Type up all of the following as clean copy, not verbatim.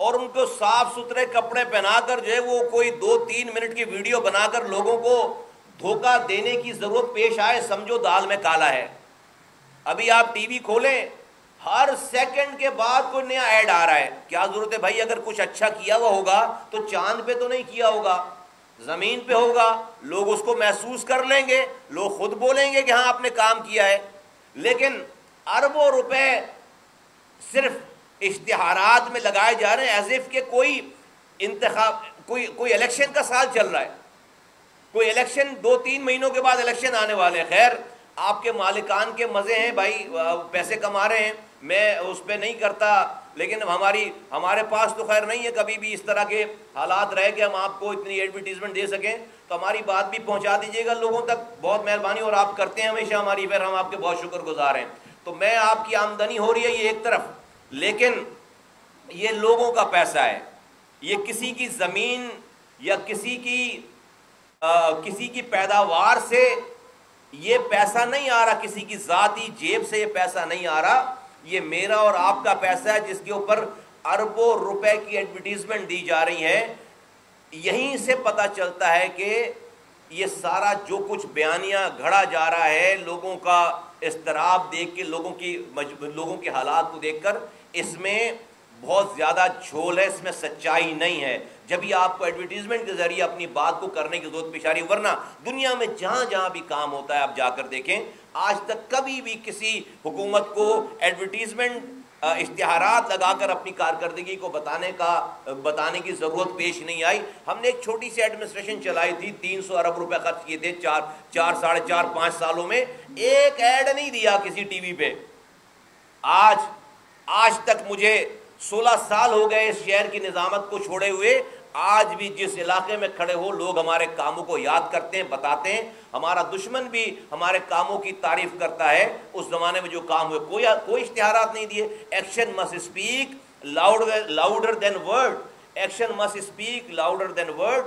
اور ان کو صاف ستھرے کپڑے پہنا کر جو ہے وہ کوئی 2-3 منٹ کی ویڈیو بنا کر لوگوں کو دھوکہ دینے کی ضرورت پیش آئے، سمجھو دال میں کالا ہے۔ ابھی آپ ٹی وی کھولیں، ہر سیکنڈ کے بعد کوئی نیا ایڈ آ رہا ہے۔ کیا ضرورت ہے بھائی؟ اگر کچھ اچھا کیا ہوا ہوگا تو چاند پہ تو نہیں کیا ہوگا، زمین پہ ہوگا، لوگ اس کو محسوس کر لیں گے، لوگ خود بولیں گے کہ ہاں آپ نے کام کیا ہے۔ لیکن اربوں روپے صرف اشتہارات میں لگائے جا رہے ہیں، ایز اف کہ کوئی انتخاب، کوئی الیکشن کا سال چل رہا ہے، کوئی الیکشن 2-3 مہینوں کے بعد الیکشن آنے والے ہیں۔ خیر، آپ کے مالکان کے مزے ہیں بھائی، پیسے کما رہے ہیں، میں اس پہ نہیں کرتا، لیکن ہمارے پاس تو خیر نہیں ہے کبھی بھی اس طرح کے حالات رہے کہ ہم آپ کو اتنی ایڈورٹیزمنٹ دے سکیں، تو ہماری بات بھی پہنچا دیجیے گا لوگوں تک، بہت مہربانی، اور آپ کرتے ہیں ہمیشہ ہماری، پھر ہم آپ کے بہت شکر گزار ہیں۔ تو میں آپ کی آمدنی ہو رہی ہے یہ ایک طرف، لیکن یہ لوگوں کا پیسہ ہے، یہ کسی کی زمین یا کسی کی پیداوار سے یہ پیسہ نہیں آ رہا، کسی کی ذاتی جیب سے یہ پیسہ نہیں آ رہا، یہ میرا اور آپ کا پیسہ ہے جس کے اوپر اربوں روپے کی ایڈورٹیزمنٹ دی جا رہی ہے۔ یہیں سے پتہ چلتا ہے کہ یہ سارا جو کچھ بیانیہ گھڑا جا رہا ہے، لوگوں کا اضطراب دیکھ کے، لوگوں کے حالات کو دیکھ کر، اس میں بہت زیادہ جھول ہے، اس میں سچائی نہیں ہے۔ جب یہ آپ کو ایڈورٹیزمنٹ کے ذریعے اپنی بات کو کرنے کی ضرورت پیش آ رہی ہے، ورنہ دنیا میں جہاں جہاں بھی کام ہوتا ہے آپ جا کر دیکھیں، آج تک کبھی بھی کسی حکومت کو ایڈورٹیزمنٹ، اشتہارات لگا کر اپنی کارکردگی کو بتانے کی ضرورت پیش نہیں آئی۔ ہم نے ایک چھوٹی سی ایڈمنسٹریشن چلائی تھی، 300 ارب روپے خرچ کیے تھے 4 ساڑھے 5 سالوں میں، ایک ایڈ نہیں دیا کسی ٹی وی پہ۔ آج تک مجھے 16 سال ہو گئے اس شہر کی نظامت کو چھوڑے ہوئے، آج بھی جس علاقے میں کھڑے ہو لوگ ہمارے کاموں کو یاد کرتے ہیں، بتاتے ہیں، ہمارا دشمن بھی ہمارے کاموں کی تعریف کرتا ہے۔ اس زمانے میں جو کام ہوئے، کوئی اشتہارات نہیں دیے۔ Action must speak louder than word, action must speak louder than word,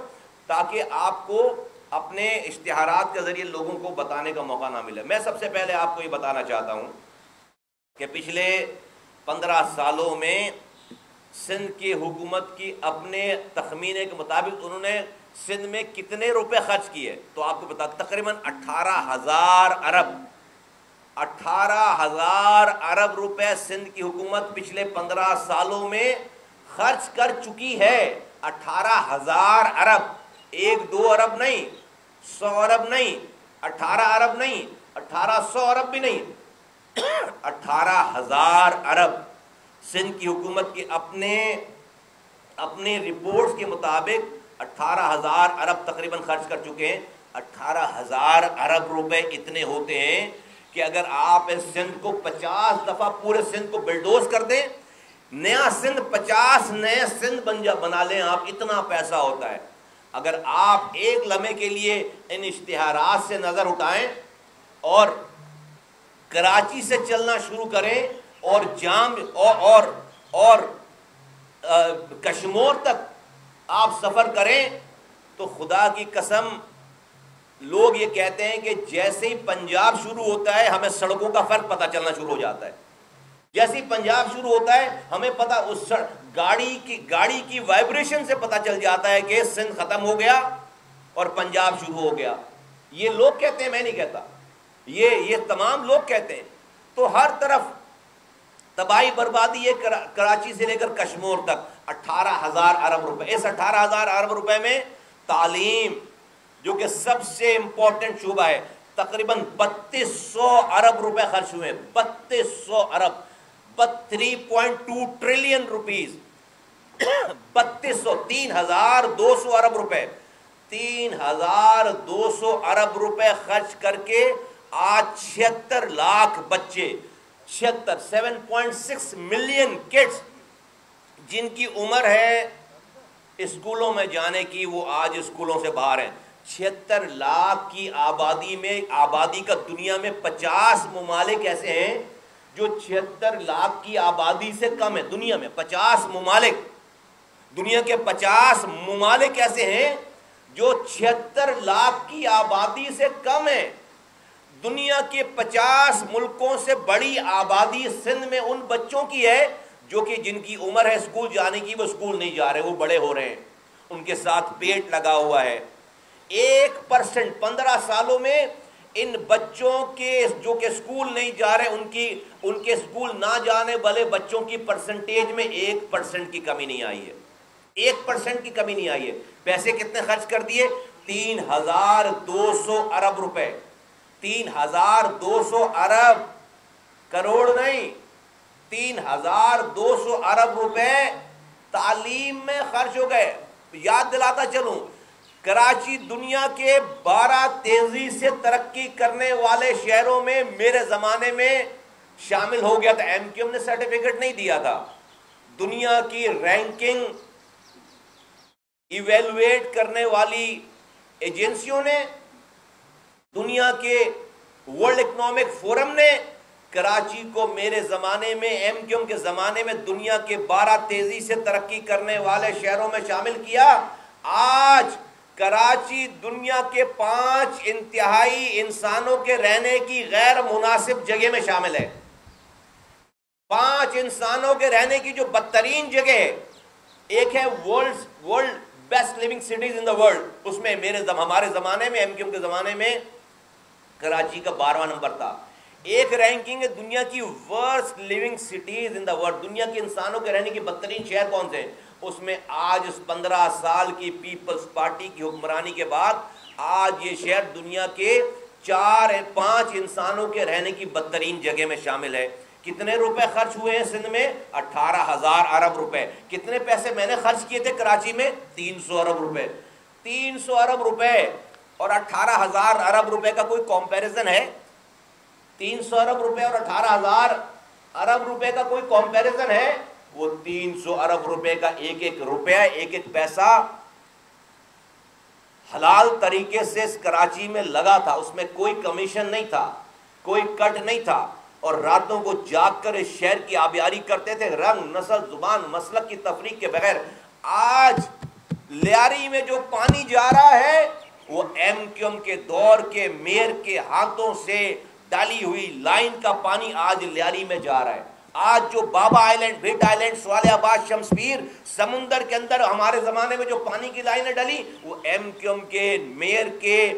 تاکہ آپ کو اپنے اشتہارات کے ذریعے لوگوں کو بتانے کا موقع نہ ملے۔ میں سب سے پہلے آپ کو یہ بتانا چاہتا ہوں کہ پچھلے 15 سالوں میں سندھ کی حکومت کی اپنے تخمینے کے مطابق انہوں نے سندھ میں کتنے روپے خرچ کیے، تو آپ کو بتا تقریباً 18,000 ارب روپے سندھ کی حکومت پچھلے 15 سالوں میں خرچ کر چکی ہے۔ 18,000 ارب، 1-2 ارب نہیں، 100 ارب نہیں، 18 ارب نہیں، 1800 ارب بھی نہیں، 18,000 ارب سندھ کی حکومت کے اپنے رپورٹس کے مطابق 18,000 ارب تقریباً خرچ کر چکے ہیں۔ 18,000 ارب روپے اتنے ہوتے ہیں کہ اگر آپ اس سندھ کو 50 دفعہ پورے سندھ کو بلڈوز کر دیں، نیا سندھ 50 نئے سندھ بنا لیں آپ، اتنا پیسہ ہوتا ہے۔ اگر آپ ایک لمحے کے لیے ان اشتہارات سے نظر اٹھائیں اور کراچی سے چلنا شروع کریں اور کشمور تک آپ سفر کریں، تو خدا کی قسم لوگ یہ کہتے ہیں کہ جیسے ہی پنجاب شروع ہوتا ہے ہمیں سڑکوں کا فرق پتہ چلنا شروع ہو جاتا ہے۔ جیسے ہی پنجاب شروع ہوتا ہے ہمیں پتہ، اس گاڑی کی وائبریشن سے پتہ چل جاتا ہے کہ سندھ ختم ہو گیا اور پنجاب شروع ہو گیا۔ یہ لوگ کہتے ہیں، میں نہیں کہتا، یہ تمام لوگ کہتے ہیں۔ تو ہر طرف تباہی بربادی ہے، کراچی سے لے کر کشمیر تک 18,000 ارب روپے۔ اس 18,000 ارب روپے میں تعلیم، جو کہ سب سے امپورٹنٹ شعبہ ہے، تقریباً 3200 ارب روپے خرچ ہوئے، 3200 ارب، 3.2 ٹریلین روپیز، 3,200 ارب روپے، 3,200 ارب روپے خرچ کر کے آج 76 لاکھ بچے، 7.6 ملین کڈز جن کی عمر ہے اسکولوں میں جانے کی، وہ آج اسکولوں سے باہر ہیں۔ 76 لاکھ کی آبادی میں، آبادی کا دنیا میں 50 ممالک ایسے ہیں جو 76 لاکھ کی آبادی سے کم ہے۔ دنیا میں 50 ممالک، دنیا کے 50 ممالک ایسے ہیں جو 76 لاکھ کی آبادی سے کم ہیں۔ دنیا کے 50 ملکوں سے بڑی آبادی سندھ میں ان بچوں کی ہے جو کہ جن کی عمر ہے اسکول جانے کی وہ اسکول نہیں جا رہے، وہ بڑے ہو رہے ہیں، ان کے ساتھ پیٹ لگا ہوا ہے۔ 1% 15 سالوں میں ان بچوں کے جو کہ اسکول نہیں جا رہے ان کے اسکول نہ جانے والے بچوں کی پرسنٹیج میں 1% کی کمی نہیں آئی ہے، 1% کی کمی نہیں آئی ہے۔ پیسے کتنے خرچ کر دیے؟ 3200 ارب روپے، 3200 ارب، کروڑ نہیں، 3200 ارب روپے تعلیم میں خرچ ہو گئے۔ یاد دلاتا چلوں، کراچی دنیا کے 12 تیزی سے ترقی کرنے والے شہروں میں میرے زمانے میں شامل ہو گیا تھا۔ ایم کیو ایم نے سرٹیفکیٹ نہیں دیا تھا، دنیا کی رینکنگ ایویلویٹ کرنے والی ایجنسیوں نے، دنیا کے ورلڈ اکنامک فورم نے کراچی کو میرے زمانے میں، ایم کیو ایم کے زمانے میں، دنیا کے 12 تیزی سے ترقی کرنے والے شہروں میں شامل کیا۔ آج کراچی دنیا کے 5 انتہائی انسانوں کے رہنے کی غیر مناسب جگہ میں شامل ہے۔ 5 انسانوں کے رہنے کی جو بدترین جگہ ہے، ایک ہے world best living cities in the world, اس میں ہمارے زمانے میں، ایم کیو ایم کے زمانے میں کراچی کا 12واں نمبر تھا۔ ایک رینکنگ ہے دنیا کی worst living cities in the world, دنیا کے انسانوں کے رہنے کی بدترین شہر کون سے ہیں، اس میں آج اس 15 سال کی پیپلز پارٹی کی حکمرانی کے بعد آج یہ شہر دنیا کے 4-5 انسانوں کے رہنے کی بدترین جگہ میں شامل ہے۔ کتنے روپے خرچ ہوئے ہیں سندھ میں؟ 18,000 ارب روپے۔ کتنے پیسے میں نے خرچ کیے تھے کراچی میں؟ 300 ارب روپے۔ 300 ارب روپے اور 18,000 ارب روپے کا کوئی کمپیریزن ہے؟ 300 ارب روپے اور 18,000 ارب روپے کا کوئی کمپیریزن ہے؟ وہ 300 ارب روپے کا ایک ایک روپیہ، ایک ایک پیسہ حلال طریقے سے اس کراچی میں لگا تھا، اس میں کوئی کمیشن نہیں تھا، کوئی کٹ نہیں تھا، اور راتوں کو جاگ کر اس شہر کی آبیاری کرتے تھے، رنگ، نسل، زبان، مسلک کی تفریق کے بغیر۔ آج لیاری میں جو پانی جا رہا ہے وہ ایم کیو ایم کے دور کے میئر کے ہاتھوں سے ڈالی ہوئی لائن کا پانی آج لیاری میں جا رہا ہے۔ آج جو بابا آئیلینڈ، بھٹ آئیلینڈ، صالح آباد، شمس پیر، سمندر کے اندر ہمارے زمانے میں جو پانی کی لائنیں ڈلی، وہ ایم کیو ایم کے میئر کے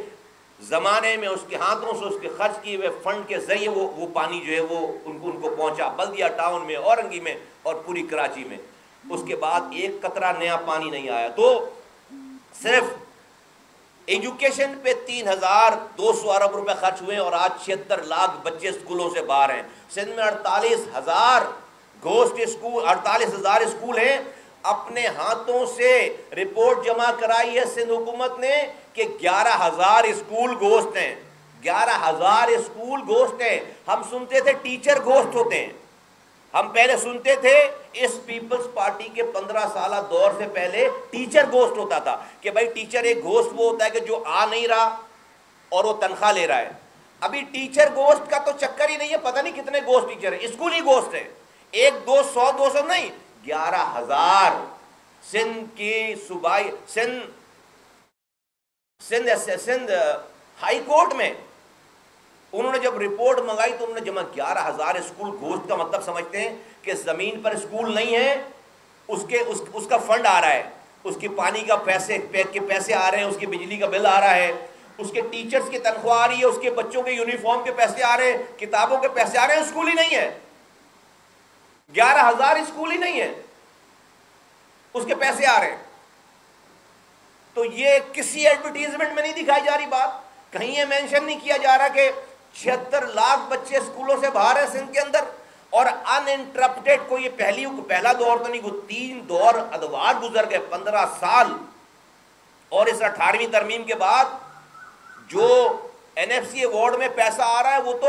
زمانے میں اس کے ہاتھوں سے، اس کے خرچ کیے ہوئے فنڈ کے ذریعے وہ پانی جو ہے وہ ان کو پہنچا بلدیہ ٹاؤن میں، اورنگی میں اور پوری کراچی میں۔ اس کے بعد ایک قطرہ نیا پانی نہیں آیا۔ تو صرف ایجوکیشن پہ 3,200 ارب روپے خرچ ہوئے اور آج 76 لاکھ بچے اسکولوں سے باہر ہیں۔ سندھ میں 48,000 گھوسٹ اسکول، 48,000 اسکول ہیں۔ اپنے ہاتھوں سے رپورٹ جمع کرائی ہے سندھ حکومت نے کہ 11,000 اسکول گھوسٹ ہیں، 11,000 اسکول گھوسٹ ہیں۔ ہم سنتے تھے ٹیچر گھوسٹ ہوتے ہیں، ہم پہلے سنتے تھے اس پیپلز پارٹی کے 15 سالہ دور سے پہلے ٹیچر گھوسٹ ہوتا تھا کہ بھائی ٹیچر ایک گھوسٹ وہ ہوتا ہے کہ جو آ نہیں رہا اور وہ تنخواہ لے رہا ہے۔ ابھی ٹیچر گھوسٹ کا تو چکر ہی نہیں ہے، پتہ نہیں کتنے گھوسٹ ٹیچر ہیں، اسکول ہی گھوسٹ ہے، 100-200 نہیں، 11,000۔ سندھ کی صوبائی سندھ ہائی کورٹ میں انہوں نے جب رپورٹ منگائی تو انہوں نے جمع 11,000 اسکول گھوسٹ کا مطلب سمجھتے ہیں کہ زمین پر اسکول نہیں ہے، اس کا فنڈ آ رہا ہے، اس کے پانی کا پیسے آ رہے ہیں، اس کی بجلی کا بل آ رہا ہے، اس کے ٹیچرز کی تنخواہ آ رہی ہے، اس کے بچوں کے یونیفارم کے پیسے آ رہے ہیں، کتابوں کے پیسے آ رہے ہیں، اسکول ہی نہیں ہے، 11,000 اسکول ہی نہیں ہے، اس کے پیسے آ رہے ہیں۔ تو یہ کسی ایڈورٹیزمنٹ میں نہیں دکھائی جا رہی بات، کہیں یہ مینشن نہیں کیا جا رہا کہ 76 لاکھ بچے اسکولوں سے باہر ہیں سندھ کے اندر، اور ان انٹرپٹیڈ کو یہ پہلا دور تو نہیں، وہ 3 دور ادوار گزر گئے، 15 سال، اور اس 18ویں ترمیم کے بعد جو این ایف سی ایوارڈ میں پیسہ آ رہا ہے وہ تو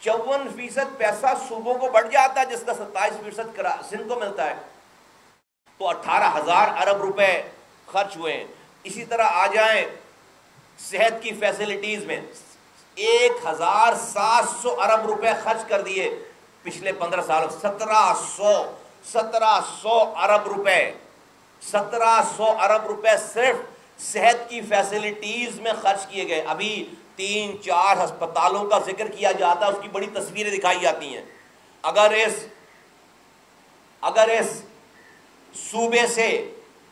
54% پیسہ صوبوں کو بڑھ جاتا ہے، جس کا 27% سندھ کو ملتا ہے۔ تو 18,000 ارب روپے خرچ ہوئے ہیں۔ اسی طرح آ جائیں صحت کی فیسلٹیز میں، 1,700 ارب روپے خرچ کر دیے پچھلے 15 سالوں، 1700 ارب روپے، 1700 ارب روپے صرف صحت کی فیسلٹیز میں خرچ کیے گئے۔ ابھی 3-4 ہسپتالوں کا ذکر کیا جاتا ہے، اس کی بڑی تصویریں دکھائی جاتی ہیں۔ اگر اس صوبے سے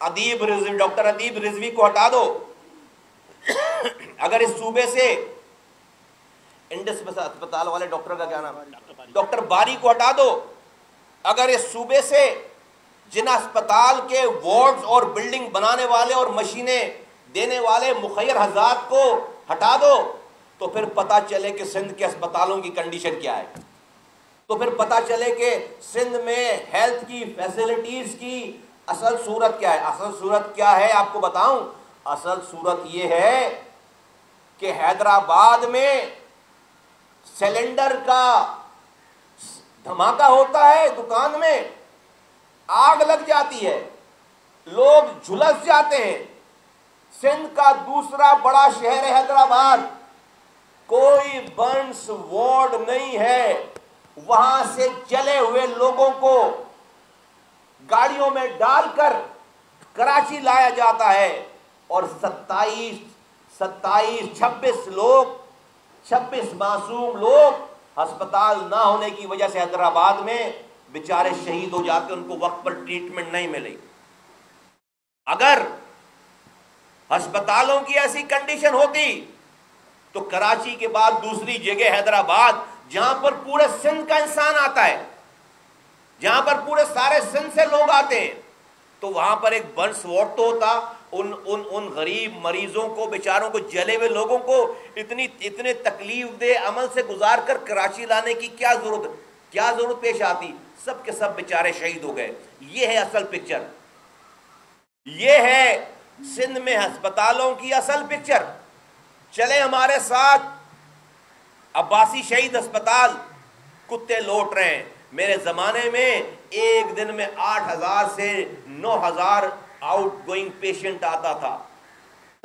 ڈاکٹر ادیب رضوی کو ہٹا دو، اگر اس صوبے سے انڈس اسپتال والے ڈاکٹر کا کیا نام ہے، ڈاکٹر باری کو ہٹا دو، اگر اس صوبے سے جن اسپتال کے وارڈز اور بلڈنگ بنانے والے اور مشینیں دینے والے مخیر حضرات کو ہٹا دو، تو پھر پتا چلے کہ سندھ کے اسپتالوں کی کنڈیشن کیا ہے، تو پھر پتا چلے کہ سندھ میں ہیلتھ کی فیسلٹیز کی اصل صورت کیا ہے۔ اصل صورت کیا ہے آپ کو بتاؤں، اصل صورت یہ ہے کہ حیدرآباد میں سلنڈر کا دھماکہ ہوتا ہے، دکان میں آگ لگ جاتی ہے، لوگ جھلس جاتے ہیں۔ سندھ کا دوسرا بڑا شہر ہے حیدرآباد، کوئی بنس وارڈ نہیں ہے، وہاں سے جلے ہوئے لوگوں کو گاڑیوں میں ڈال کر کراچی لایا جاتا ہے، اور 26 معصوم لوگ ہسپتال نہ ہونے کی وجہ سے حیدرآباد میں بیچارے شہید ہو جاتے، ان کو وقت پر ٹریٹمنٹ نہیں ملی۔ اگر ہسپتالوں کی ایسی کنڈیشن ہوتی تو کراچی کے بعد دوسری جگہ حیدرآباد، جہاں پر پورے سندھ کا انسان آتا ہے، جہاں پر پورے سارے سندھ سے لوگ آتے ہیں، تو وہاں پر ایک بنس وارڈ تو ہوتا۔ ان غریب مریضوں کو، بیچاروں کو، جلے ہوئے لوگوں کو اتنے تکلیف دہ عمل سے گزار کر کراچی لانے کی کیا ضرورت پیش آتی؟ سب کے سب بیچارے شہید ہو گئے۔ یہ ہے اصل پکچر، یہ ہے سندھ میں ہسپتالوں کی اصل پکچر۔ چلے ہمارے ساتھ عباسی شہید ہسپتال، کتے لوٹ رہے ہیں۔ میرے زمانے میں ایک دن میں 8,000 سے 9,000 آؤٹ گوئنگ پیشنٹ آتا تھا،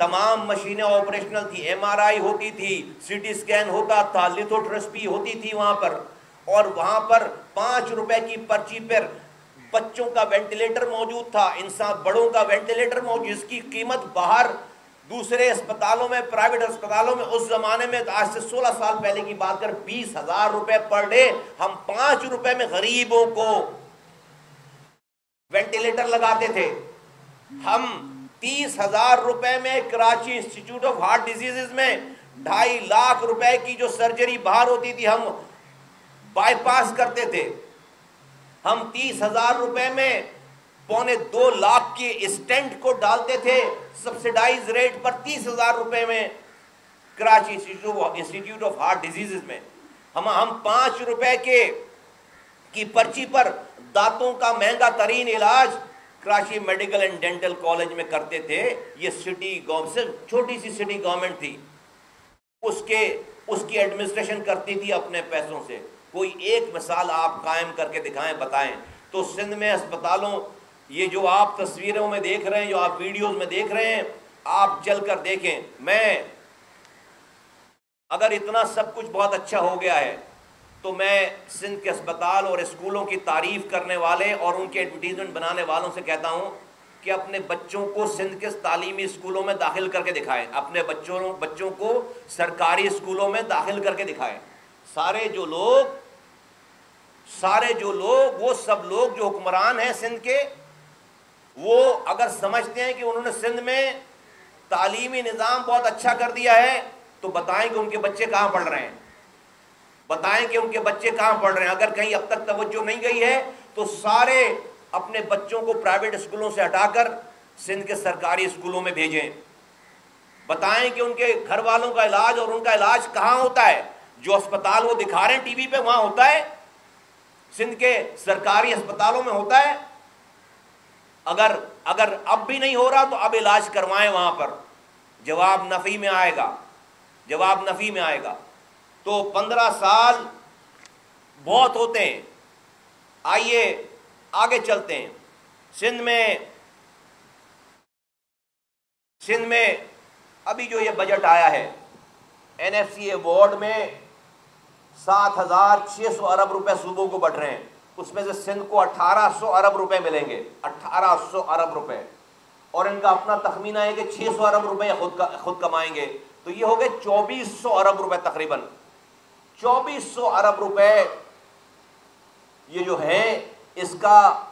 تمام مشینیں آپریشنل تھی، ایم آر آئی ہوتی تھی، سی ٹی اسکین ہوتا تھا، لیتھوٹرسپی ہوتی تھی وہاں پر، اور وہاں پر 5 روپے کی پرچی پر بچوں کا وینٹیلیٹر موجود تھا، انسان بڑوں کا وینٹیلیٹر موجود، جس کی قیمت باہر دوسرے اسپتالوں میں، پرائیویٹ اسپتالوں میں اس زمانے میں، آج سے 16 سال پہلے کی بات کر، 20,000 روپے پر ڈے۔ ہم 5 روپے میں غریبوں کو وینٹیلیٹر لگاتے تھے۔ ہم 30,000 روپے میں Karachi institute of heart diseases میں 2.5 لاکھ روپے کی جو سرجری باہر ہوتی تھی، ہم بائی پاس کرتے تھے۔ ہم 30,000 روپے میں 1.25 لاکھ کے اسٹینٹ کو ڈالتے تھے سبسیڈائز ریٹ پر، 30,000 روپے میں Karachi institute of heart diseases میں۔ ہم 5 روپے کی پرچی پر دانتوں کا مہنگا ترین علاج Karachi medical and dental college میں کرتے تھے۔ یہ سٹی گورنمنٹ، چھوٹی سی سٹی گورنمنٹ تھی، اس کی ایڈمنسٹریشن کرتی تھی اپنے پیسوں سے۔ کوئی ایک مثال آپ قائم کر کے دکھائیں، بتائیں۔ تو سندھ میں ہسپتالوں، یہ جو آپ تصویروں میں دیکھ رہے ہیں، جو آپ ویڈیوز میں دیکھ رہے ہیں، آپ چل کر دیکھیں۔ اگر اتنا سب کچھ بہت اچھا ہو گیا ہے تو میں سندھ کے اسپتال اور اسکولوں کی تعریف کرنے والے اور ان کے ایڈورٹیزمنٹ بنانے والوں سے کہتا ہوں کہ اپنے بچوں کو سندھ کے تعلیمی اسکولوں میں داخل کر کے دکھائیں، اپنے بچوں کو سرکاری اسکولوں میں داخل کر کے دکھائیں۔ سارے جو لوگ وہ سب لوگ جو حکمران ہیں سندھ کے، وہ اگر سمجھتے ہیں کہ انہوں نے سندھ میں تعلیمی نظام بہت اچھا کر دیا ہے، تو بتائیں کہ ان کے بچے کہاں پڑھ رہے ہیں، بتائیں کہ ان کے بچے کہاں پڑھ رہے ہیں۔ اگر کہیں اب تک توجہ نہیں گئی ہے تو سارے اپنے بچوں کو پرائیویٹ اسکولوں سے ہٹا کر سندھ کے سرکاری اسکولوں میں بھیجیں۔ بتائیں کہ ان کے گھر والوں کا علاج اور ان کا علاج کہاں ہوتا ہے۔ جو اسپتال وہ دکھا رہے ہیں ٹی وی پہ، وہاں ہوتا ہے، سندھ کے سرکاری اسپتالوں میں ہوتا ہے۔ اگر اب بھی نہیں ہو رہا تو اب علاج کروائیں وہاں پر، جواب نفی میں آئے گا۔ تو 15 سال بہت ہوتے ہیں۔ آئیے آگے چلتے ہیں۔ سندھ میں ابھی جو یہ بجٹ آیا ہے، این ایف سی ایوارڈ میں 7,600 ارب روپے صوبوں کو بٹ رہے ہیں، اس میں سے سندھ کو 1,800 ارب روپے ملیں گے، 1,800 ارب روپے، اور ان کا اپنا تخمینہ ہے کہ 600 ارب روپے خود کمائیں گے، تو یہ ہو گئے 2,400 ارب روپے، تقریباً 2,400 ارب روپے یہ جو ہے، اس کا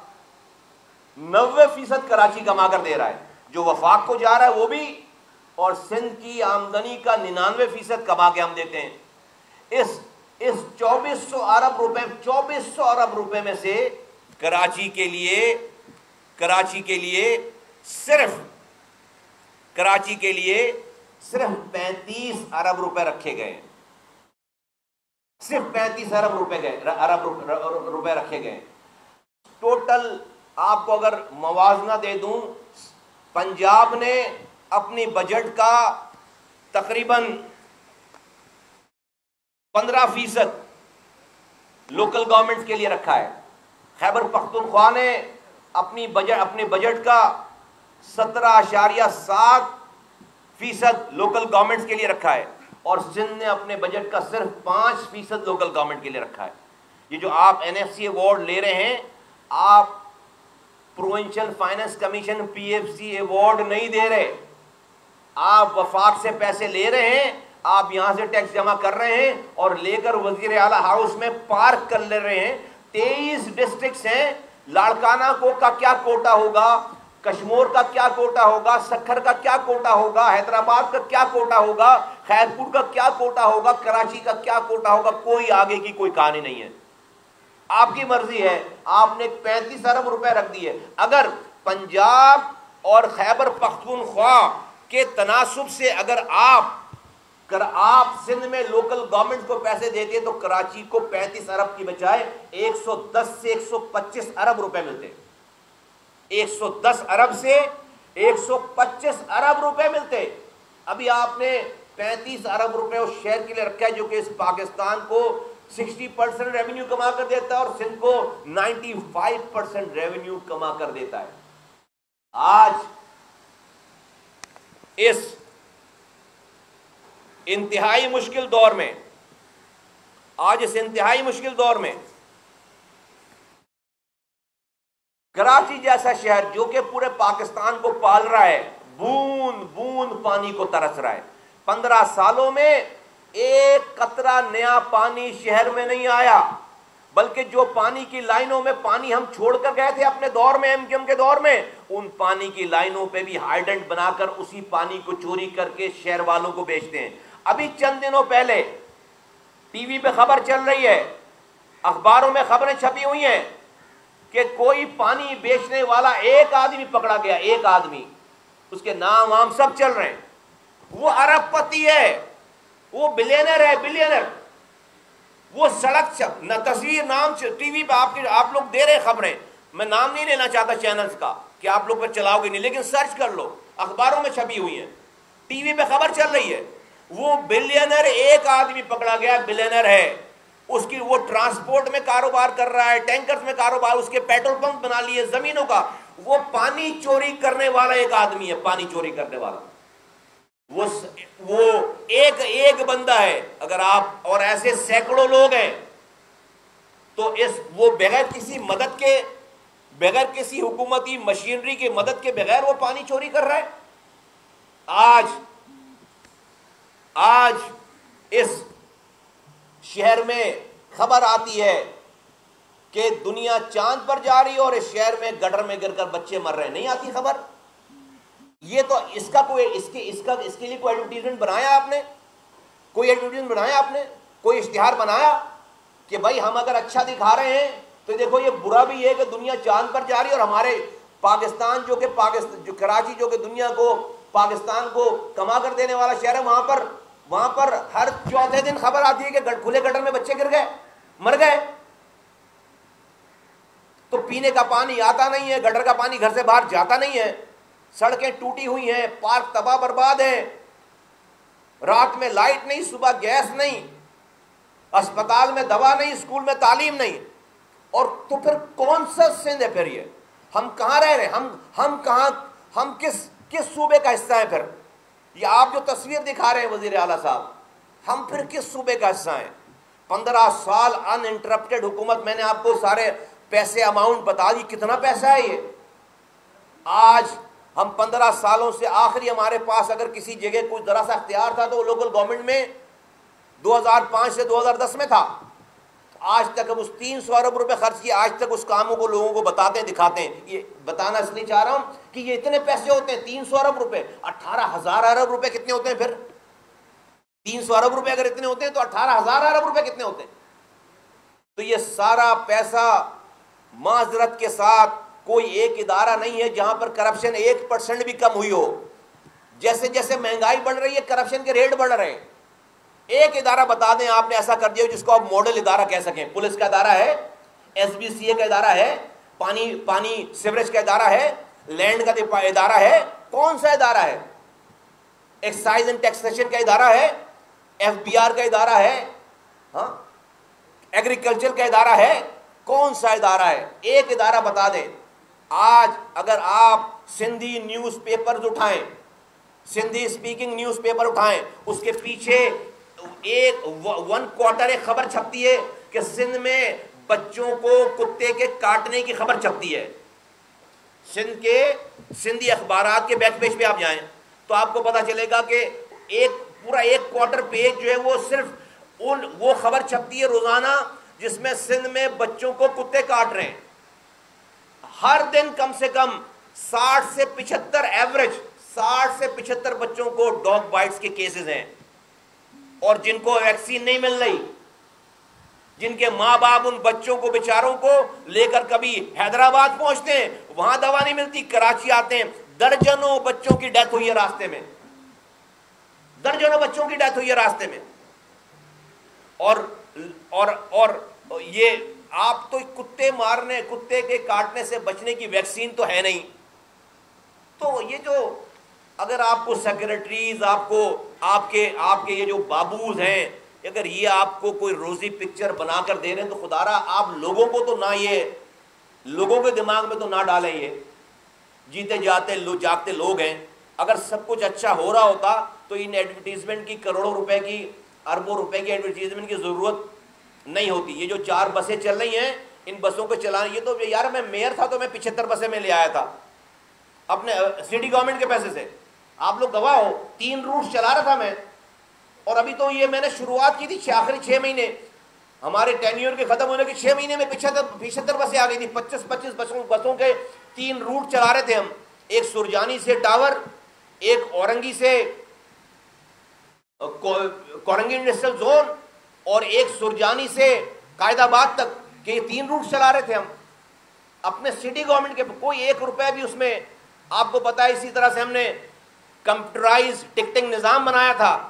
90% کراچی کما کر دے رہا ہے، جو وفاق کو جا رہا ہے وہ بھی، اور سندھ کی آمدنی کا 99% کما کے ہم دیتے ہیں۔ اس 2400 ارب روپے میں سے کراچی کے لیے صرف 35 ارب روپے رکھے گئے، صرف 35 ارب روپے رکھے گئے۔ ٹوٹل آپ کو اگر موازنہ دے دوں، پنجاب نے اپنی بجٹ کا تقریباً 15% لوکل گورنمنٹ کے لیے رکھا ہے، خیبر پختونخوا نے اپنے بجٹ کا 17.7% لوکل گورنمنٹ کے لیے رکھا ہے، اور سندھ نے اپنے بجٹ کا صرف 5% لوکل گورنمنٹ کے لیے رکھا ہے۔ یہ جو آپ NFC ایوارڈ لے رہے ہیں، آپ provincial finance commission PFC award نہیں دے رہے، آپ وفاق سے پیسے لے رہے ہیں، آپ یہاں سے ٹیکس جمع کر رہے ہیں اور لے کر وزیر اعلیٰ ہاؤس میں پارک کر لے رہے ہیں۔ 23 ڈسٹرکٹس ہیں، لاڑکانہ کا کیا کوٹا ہوگا، کشمور کا کیا کوٹا ہوگا، سکھر کا کیا کوٹا ہوگا، حیدرآباد کا کیا کوٹا ہوگا، خیرپور کا کیا کوٹا ہوگا، کراچی کا کیا کوٹا ہوگا، کوئی آگے کی کوئی کہانی نہیں ہے۔ آپ کی مرضی ہے، آپ نے 35 ارب روپے رکھ دیے۔ اگر پنجاب اور خیبر پختونخوا کے تناسب سے اگر آپ سندھ میں لوکل گورنمنٹ کو پیسے دیتے تو کراچی کو 35 ارب کی بجائے 110 سے 125 ارب روپے ملتے، 110 ارب سے 125 ارب روپے ملتے۔ ابھی آپ نے 35 ارب روپے اس شہر کے لیے رکھا ہے جو کہ اس پاکستان کو 60% ریونیو کما کر دیتا ہے اور سندھ کو 95% ریونیو کما کر دیتا ہے۔ آج اس انتہائی مشکل دور میں کراچی جیسا شہر جو کہ پورے پاکستان کو پال رہا ہے، بوند بوند پانی کو ترس رہا ہے۔ 15 سالوں میں ایک قطرہ نیا پانی شہر میں نہیں آیا، بلکہ جو پانی کی لائنوں میں پانی ہم چھوڑ کر گئے تھے اپنے دور میں، MQM کے دور میں، ان پانی کی لائنوں پہ بھی ہائیڈنٹ بنا کر اسی پانی کو چوری کر کے شہر والوں کو بیچتے ہیں۔ ابھی چند دنوں پہلے ٹی وی پہ خبر چل رہی ہے، اخباروں میں خبریں چھپی ہوئی ہیں کہ کوئی پانی بیچنے والا ایک آدمی پکڑا گیا، ایک آدمی، اس کے نام وام سب چل رہے ہیں، وہ ارب پتی ہے، وہ بلینر ہے، بلینر۔ وہ سڑک نہ تصویر نام ٹی وی پہ آپ لوگ دے رہے خبریں، میں نام نہیں لینا چاہتا چینلز کا کہ آپ لوگ پہ چلاؤ گے نہیں، لیکن سرچ کر لو، اخباروں میں چھپی ہوئی ہیں، ٹی وی پہ خبر چل رہی ہے، وہ بلینر ایک آدمی پکڑا گیا، بلینر ہے، اس کی وہ ٹرانسپورٹ میں کاروبار کر رہا ہے، ٹینکرز میں کاروبار، اس کے پیٹرول پمپ بنا لیے زمینوں کا، وہ پانی چوری کرنے والا ایک آدمی ہے، پانی چوری کرنے والا، وہ ایک بندہ ہے۔ اگر آپ اور ایسے سینکڑوں لوگ ہیں تو وہ بغیر کسی مدد کے، بغیر کسی حکومتی مشینری کی مدد کے بغیر وہ پانی چوری کر رہا ہے۔ آج اس شہر میں خبر آتی ہے کہ دنیا چاند پر جا رہی ہے اور اس شہر میں گٹر میں گر کر بچے مر رہے ہیں، نہیں آتی خبر؟ یہ تو اس کے لیے کوئی ایڈورٹیزمنٹ بنایا آپ نے؟ کوئی اشتہار بنایا کہ بھائی ہم اگر اچھا دکھا رہے ہیں تو دیکھو یہ برا بھی ہے کہ دنیا چاند پر جا رہی ہے، اور ہمارے پاکستان جو کراچی جو کہ دنیا کو، پاکستان کو کما کر دینے والا شہر ہے، وہاں پر ہر چوتھے دن خبر آتی ہے کہ کھلے گٹر میں بچے گر گئے، مر گئے۔ تو پینے کا پانی آتا نہیں ہے، گٹر کا پانی گھر سے باہر جاتا نہیں ہے، سڑکیں ٹوٹی ہوئی ہیں، پارک تباہ برباد ہیں، رات میں لائٹ نہیں، صبح گیس نہیں، اسپتال میں دوا نہیں، اسکول میں تعلیم نہیں، اور تو پھر کون سا سندھ ہے پھر یہ؟ ہم کہاں رہ رہے ہیں؟ ہم کس صوبے کا حصہ ہیں پھر؟ یہ آپ جو تصویر دکھا رہے ہیں وزیر اعلیٰ صاحب، ہم پھر کس صوبے کا حصہ ہیں؟ 15 سال ان انٹرپٹڈ حکومت، میں نے آپ کو سارے پیسے اماؤنٹ بتا دی، کتنا پیسہ ہے یہ۔ آج ہم 15 سالوں سے آخری ہمارے پاس اگر کسی جگہ کوئی ذرا سا اختیار تھا تو وہ لوکل گورنمنٹ میں 2005 سے 2010 میں تھا۔ آج تک ہم اس 300 ارب روپے خرچ کیے، آج تک اس کاموں کو لوگوں کو بتاتے ہیں، دکھاتے ہیں. یہ بتانا اس لیے چاہ رہا ہوں کہ یہ اتنے پیسے ہوتے ہیں. 300 ارب روپے، 18,000 ارب روپے کتنے ہوتے ہیں پھر؟ 300 ارب روپے اگر اتنے ہوتے ہیں تو 18,000 ارب روپے کتنے ہوتے ہیں؟ تو یہ سارا پیسہ معذرت کے ساتھ کوئی ایک ادارہ نہیں ہے جہاں پر کرپشن 1% بھی کم ہوئی ہو. جیسے جیسے مہنگائی بڑھ رہی ہے کرپشن کے ریٹ بڑھ رہے ہیں. ایک ادارہ بتا دیں آپ نے ایسا کر دیا جس کو آپ ماڈل ادارہ کہہ سکیں. پولیس کا ادارہ ہے، ایس بی سی اے کا ادارہ ہے، پانی سیوریج کا ادارہ ہے، لینڈ کا ادارہ ہے. کون سا ادارہ ہے؟ ایکسائز اینڈ ٹیکسیشن کا ادارہ ہے، ایف بی آر کا ادارہ ہے، ہاں ایگریکلچر کا ادارہ ہے. کون سا ادارہ ہے؟ ایک ادارہ بتا دیں. آج اگر آپ سندھی نیوز پیپرز اٹھائیں، سندھی اسپیکنگ نیوز پیپر اٹھائیں، اس کے پیچھے ایک 1/4 ایک خبر چھپتی ہے کہ سندھ میں بچوں کو کتے کے کاٹنے کی خبر چھپتی ہے. سندھی اخبارات کے بیک پیج پہ آپ جائیں تو آپ کو پتا چلے گا کہ پورا 1/4 پیج جو ہے وہ صرف وہ خبر چھپتی ہے روزانہ جس میں سندھ میں بچوں کو کتے کاٹ رہے ہیں. ہر دن کم سے کم 60 سے 75 ایوریج 60 سے 75 بچوں کو ڈاگ بائٹس کے کیسز ہیں، اور جن کو ویکسین نہیں مل رہی، جن کے ماں باپ ان بچوں کو بیچاروں کو لے کر کبھی حیدرآباد پہنچتے ہیں، وہاں دوا نہیں ملتی، کراچی آتے ہیں. درجنوں بچوں کی ڈیتھ ہوئی ہے راستے میں، درجنوں بچوں کی ڈیتھ ہوئی ہے راستے میں. اور یہ آپ تو کتے مارنے، کتے کے کاٹنے سے بچنے کی ویکسین تو ہے نہیں. تو یہ جو اگر آپ کو سیکرٹریز، آپ کے یہ جو بابوز ہیں، اگر یہ آپ کو کوئی روزی پکچر بنا کر دے رہے ہیں تو خدا را آپ لوگوں کو تو نہ، یہ لوگوں کے دماغ میں تو نہ ڈالیں. یہ جیتے جاگتے لوگ ہیں. اگر سب کچھ اچھا ہو رہا ہوتا تو ان ایڈورٹیزمنٹ کی کروڑوں روپے کی، اربوں روپے کی ایڈورٹیزمنٹ کی ضرورت نہیں ہوتی. یہ جو 4 بسیں چل رہی ہیں، ان بسوں کو چلانا، یہ تو یار میں میئر تھا تو میں 75 بسیں میں لے آیا تھا اپنے سٹی گورنمنٹ کے پیسے سے. آپ لوگ گواہ ہو، 3 روٹ چلا رہا تھا میں. اور ابھی تو یہ میں نے شروعات کی تھی، آخری 6 مہینے ہمارے ٹینیور کے ختم ہونے کے 6 مہینے میں 75 بسیں آ گئی تھی. 25 بسوں کے 3 روٹ چلا رہے تھے ہم. ایک سرجانی سے ٹاور، ایک اورنگی سے کورنگی انڈسٹریل زون، اور ایک سرجانی سے قائد آباد تک کہ یہ 3 روٹ چلا رہے تھے ہم اپنے سٹی گورنمنٹ کے. کوئی 1 روپے بھی اس میں، آپ کو پتا ہے. اسی طرح سے ہم نے کمپیوٹرائز ٹکٹنگ نظام بنایا تھا.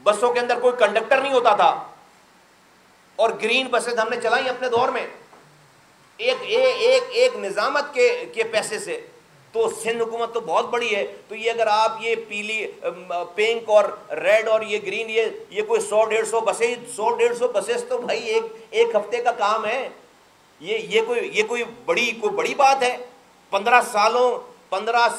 بسوں کے اندر کوئی کنڈکٹر نہیں ہوتا تھا، اور گرین بسیں ہم نے چلائی اپنے دور میں ایک نظامت کے پیسے سے. تو سندھ حکومت تو بہت بڑی ہے. تو یہ اگر آپ یہ پیلی، پنک اور ریڈ اور یہ گرین، یہ کوئی 100-150 بسیں، 100-150 بسیں تو بھائی ایک ہفتے کا کام ہے. یہ کوئی بڑی بات ہے؟ 15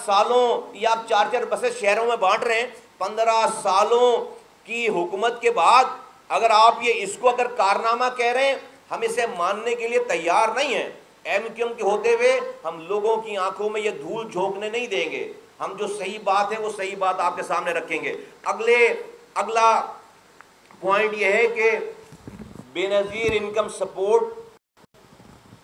سالوں یہ آپ 4 بسیں شہروں میں بانٹ رہے ہیں. 15 سالوں کی حکومت کے بعد اگر آپ اس کو اگر کارنامہ کہہ رہے ہیں، ہم اسے ماننے کے لیے تیار نہیں ہیں. ایم کیو ایم کے ہوتے ہوئے ہم لوگوں کی آنکھوں میں یہ دھول جھونکنے نہیں دیں گے. ہم جو صحیح بات ہے وہ صحیح بات آپ کے سامنے رکھیں گے. اگلا پوائنٹ یہ ہے کہ بے نظیر انکم سپورٹ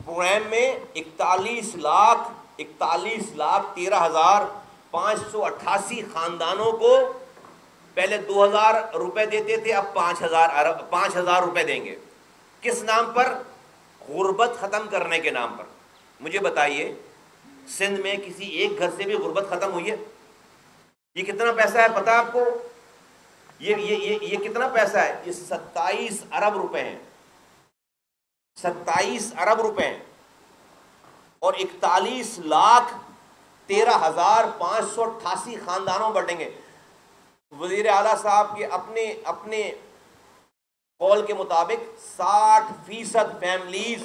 پروگرام میں 41,13,588 خاندانوں کو پہلے 2,000 روپے دیتے تھے، اب 5,000 روپے دیں گے. کس نام پر؟ غربت ختم کرنے کے نام پر. مجھے بتائیے سندھ میں کسی ایک گھر سے بھی غربت ختم ہوئی ہے؟ یہ کتنا پیسہ ہے پتہ آپ کو؟ یہ کتنا پیسہ ہے؟ یہ 27 ارب روپے ہیں. 27 ارب روپے ہیں، اور 41,13,588 خاندانوں بٹیں گے. وزیر اعلیٰ صاحب کے اپنے قول کے مطابق 60% فیملیز